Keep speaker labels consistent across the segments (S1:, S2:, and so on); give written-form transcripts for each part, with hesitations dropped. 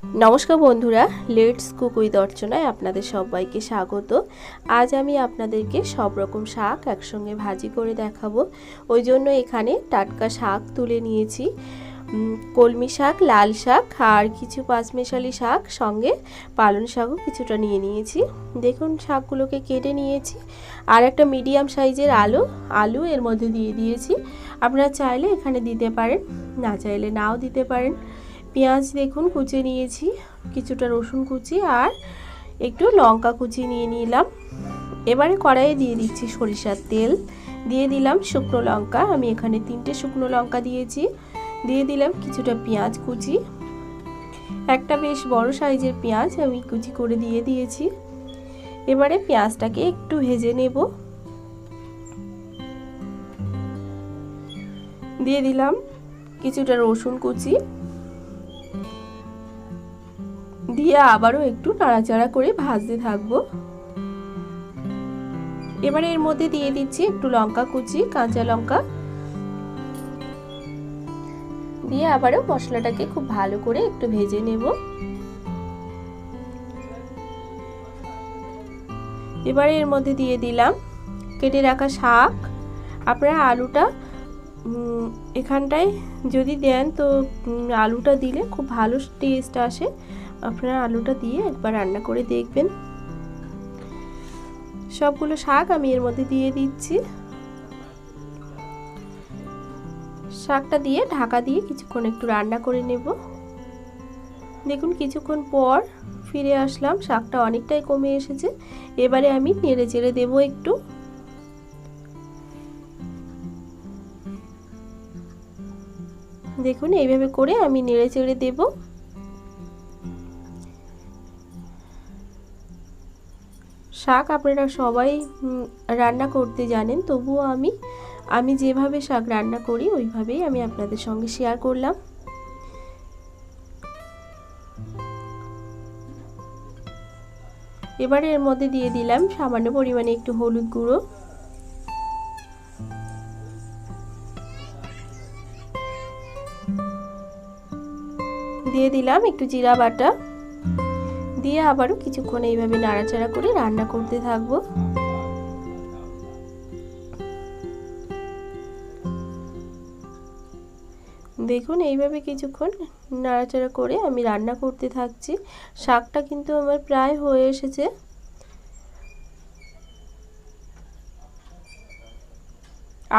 S1: नमस्कार बंधुरा let's cook with अर्चनाय आपनादेर सबाइके स्वागत। आज आमी आपनादेरके सब रकम शाक एकसंगे भाजी करे देखाबो। ओई जोन्नो एखाने टाटका शाक तुले नियेछि, कलमी शाक, लाल शाक और किछु पाँचमेशाली शाक, संगे पालन शाकও কিছুটা নিয়ে নিয়েছি। দেখুন শাকগুলোকে কেটে নিয়েছি আর একটা মিডিয়াম সাইজের আলু এর মধ্যে দিয়ে দিয়েছি। আপনারা চাইলে এখানে দিতে পারেন, না চাইলে নাও দিতে পারেন। পেঁয়াজ দেখুন কুচি নিয়েছি, কিছুটা রসুন কুচি আর একটু লঙ্কা কুচি নিয়ে নিলাম। এবারে কড়াইয়ে দিয়ে দিচ্ছি সরিষার তেল, দিয়ে দিলাম শুকনো লঙ্কা, আমি এখানে 3টে শুকনো লঙ্কা দিয়েছি। দিয়ে দিলাম কিছুটা পেঁয়াজ কুচি, একটা বেশ বড় সাইজের পেঁয়াজ আমি কুচি করে দিয়ে দিয়েছি। এবারে পেঁয়াজটাকে একটু ভেজে নেব। দিয়ে দিলাম কিছুটা রসুন কুচি, দিয়ে আবারও একটু নাড়াচাড়া করে ভাজতে থাকবো। এবারে এর মধ্যে দিয়ে দিচ্ছি একটু লঙ্কা কুচি, কাঁচা লঙ্কা দিয়ে আবারও মশলাটাকে খুব ভালো করে একটু ভেজে নেব। এবারে এর মধ্যে দিয়ে দিলাম কেটে রাখা শাক। আপনারা আলুটা এখানটায় যদি দেন তো আলুটা দিলে খুব ভালো টেস্ট আসে। আপনারা আলুটা দিয়ে একবার রান্না করে দেখবেন। সবগুলো শাক আমি এর মধ্যে দিয়ে দিচ্ছি। শাকটা দিয়ে ঢাকা দিয়ে কিছুক্ষণ একটু রান্না করে নেব। দেখুন কিছুক্ষণ পর ফিরে আসলাম, শাকটা অনেকটাই কমে এসেছে। এবারে আমি নেড়ে চেড়ে দেবো একটু। দেখুন এইভাবে করে আমি নেড়ে চেড়ে দেব। শাক আপনারা সবাই রান্না করতে জানেন, তবুও আমি যেভাবে শাক রান্না করি ওইভাবেই আমি আপনাদের সঙ্গে শেয়ার করলাম। এবারে এর মধ্যে দিয়ে দিলাম সামান্য পরিমাণে একটু হলুদ গুঁড়ো, দিয়ে দিলাম একটু জিরা বাটা, দিয়ে আবারও কিছুক্ষণ এইভাবে নাড়াচাড়া করে রান্না করতে থাকবো। দেখুন এইভাবে কিছুক্ষণ নাড়াচাড়া করে আমি রান্না করতে থাকছি। শাকটা কিন্তু আমার প্রায় হয়ে এসেছে।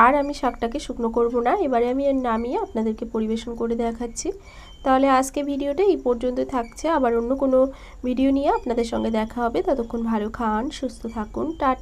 S1: আর আমি শাকটাকে শুকনো করব না, এবারে আমি নামিয়ে আপনাদেরকে পরিবেশন করে দেখাচ্ছি। তাহলে আজকে ভিডিওটা এই পর্যন্ত থাকছে, আবার অন্য কোনো ভিডিও নিয়ে আপনাদের সঙ্গে দেখা হবে। ততক্ষণ ভালো খান, সুস্থ থাকুন, টাটা।